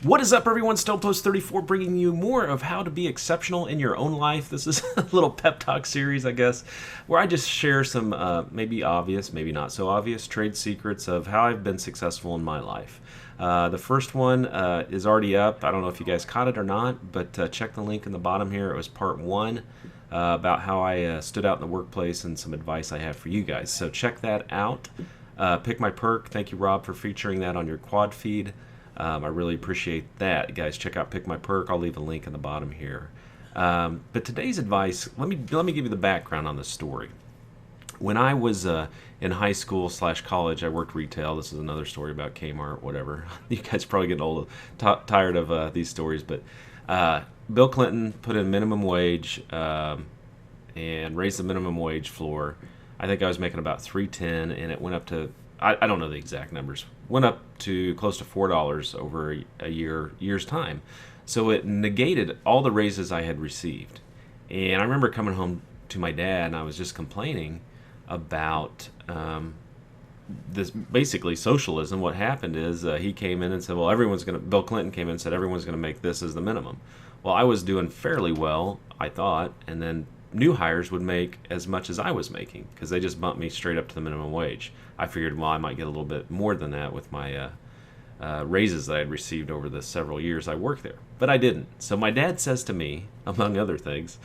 What is up, everyone? StonePost34 bringing you more of how to be exceptional in your own life. This is a little pep talk series, I guess, where I just share some maybe obvious, maybe not so obvious trade secrets of how I've been successful in my life. The first one is already up. I don't know if you guys caught it or not, but check the link in the bottom here. It was part one about how I stood out in the workplace and some advice I have for you guys. So check that out. Pick My Perk. Thank you, Rob, for featuring that on your quad feed. I really appreciate that. Guys, check out Pick My Perk. I'll leave a link in the bottom here. But today's advice, let me give you the background on this story. When I was in high school / college, I worked retail. This is another story about Kmart, whatever. You guys probably getting old, tired of these stories. But Bill Clinton put in minimum wage and raised the minimum wage floor. I think I was making about $3.10, and it went up to, I don't know the exact numbers, went up to close to $4 over a year's time. So it negated all the raises I had received. And I remember coming home to my dad, and I was just complaining about this, basically socialism. What happened is he came in and said, well, Bill Clinton came in and said everyone's going to make this as the minimum. Well, I was doing fairly well, I thought, and then new hires would make as much as I was making because they just bumped me straight up to the minimum wage. I figured, well, I might get a little bit more than that with my raises that I had received over the several years I worked there. But I didn't. So my dad says to me, among other things,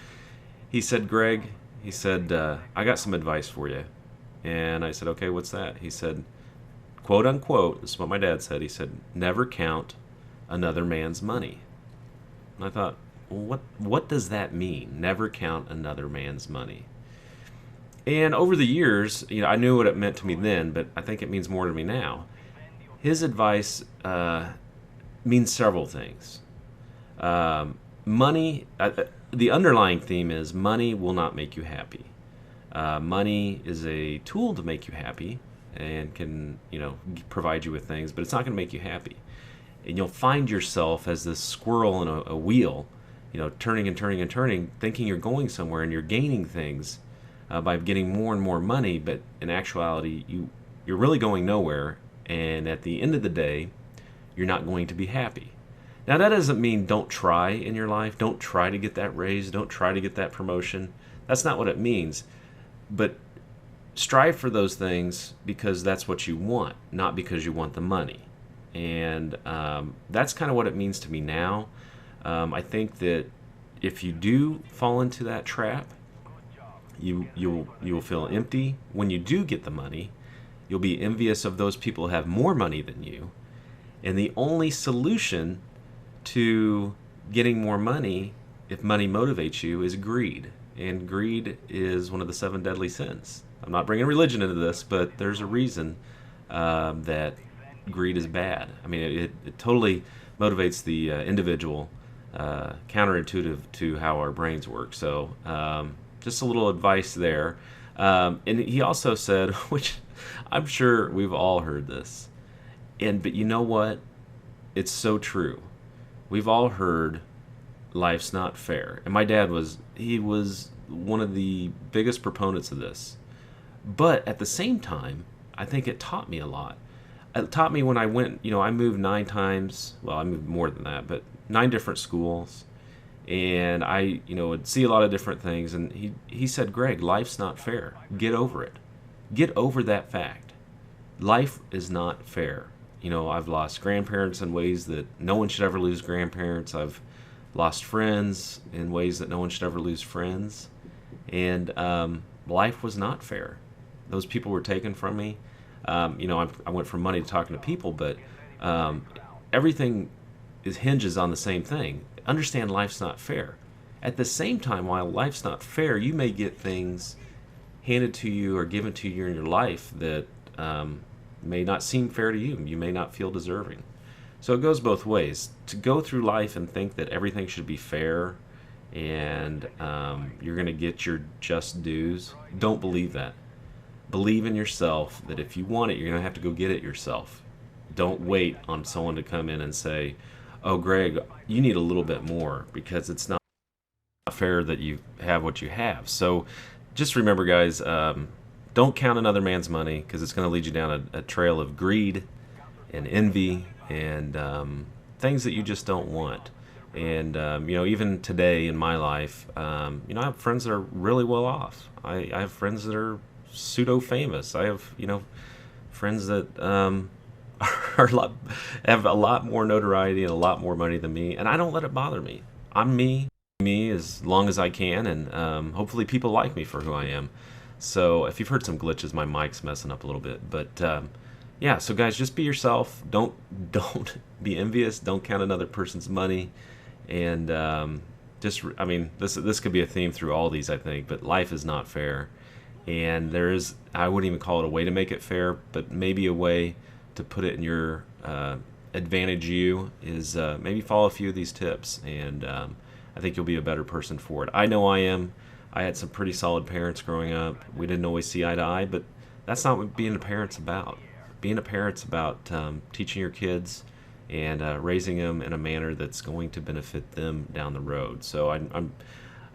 he said, Greg, he said, I got some advice for you. And I said, okay, what's that? He said, quote unquote, this is what my dad said, he said, never count another man's money. And I thought, well, what does that mean? Never count another man's money. And over the years, I knew what it meant to me then, but I think it means more to me now. His advice means several things. Money, the underlying theme is money will not make you happy. Money is a tool to make you happy and can, provide you with things, but it's not going to make you happy. And you'll find yourself as this squirrel in a wheel, turning and turning and turning, thinking you're going somewhere and you're gaining things by getting more and more money, but in actuality, you're really going nowhere, and at the end of the day, you're not going to be happy. Now, that doesn't mean don't try in your life, don't try to get that raise, don't try to get that promotion. That's not what it means, but strive for those things because that's what you want, not because you want the money. And that's kind of what it means to me now. I think that if you do fall into that trap, you'll feel empty. When you do get the money, you'll be envious of those people who have more money than you. And the only solution to getting more money, if money motivates you, is greed. And greed is one of the 7 deadly sins. I'm not bringing religion into this, but there's a reason that greed is bad. I mean, it totally motivates the individual, counterintuitive to how our brains work. So just a little advice there. And he also said, which I'm sure we've all heard this, but you know what? It's so true. We've all heard life's not fair. And my dad was one of the biggest proponents of this. But at the same time, I think it taught me a lot. It taught me when I went, I moved 9 times. Well, I moved more than that, but 9 different schools. And I, would see a lot of different things. And he said, Greg, life's not fair. Get over it. Get over that fact. Life is not fair. I've lost grandparents in ways that no one should ever lose grandparents. I've lost friends in ways that no one should ever lose friends. And life was not fair. Those people were taken from me. I went from money to talking to people, but everything hinges on the same thing. Understand life's not fair. At the same time, while life's not fair, you may get things handed to you or given to you in your life that may not seem fair to you. You may not feel deserving. So it goes both ways. To go through life and think that everything should be fair and you're going to get your just dues, don't believe that. Believe in yourself that if you want it, you're going to have to go get it yourself. Don't wait on someone to come in and say, oh, Greg, you need a little bit more, because it's not fair that you have what you have. So just remember, guys, don't count another man's money, because it's going to lead you down a trail of greed and envy and things that you just don't want. And you know, even today in my life, you know, I have friends that are really well off. I have friends that are pseudo famous. I have, you know, friends that are have a lot more notoriety and a lot more money than me, and I don't let it bother me. I'm me as long as I can, and hopefully people like me for who I am. So if you've heard some glitches, my mic's messing up a little bit, but yeah. So guys, just be yourself. Don't be envious. Don't count another person's money, and just, I mean, this could be a theme through all these, I think. But life is not fair, and there is, I wouldn't even call it a way to make it fair, but maybe a way to put it in your advantage. You is maybe follow a few of these tips, and I think you'll be a better person for it. I know I am. I had some pretty solid parents growing up. We didn't always see eye to eye, but that's not what being a parent's about. Being a parent's about teaching your kids and raising them in a manner that's going to benefit them down the road. So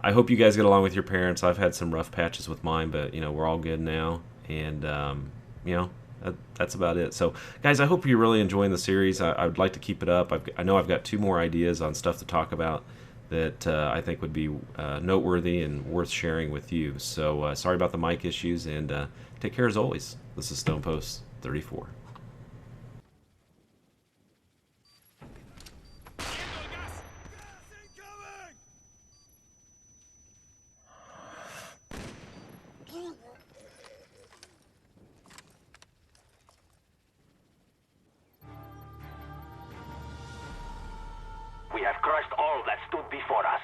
I hope you guys get along with your parents. I've had some rough patches with mine, but you know, we're all good now, and you know, that's about it. So guys, I hope you're really enjoying the series. I would like to keep it up. I know I've got 2 more ideas on stuff to talk about that I think would be noteworthy and worth sharing with you. So sorry about the mic issues, and take care as always. This is Stonepost 34. We have crushed all that stood before us.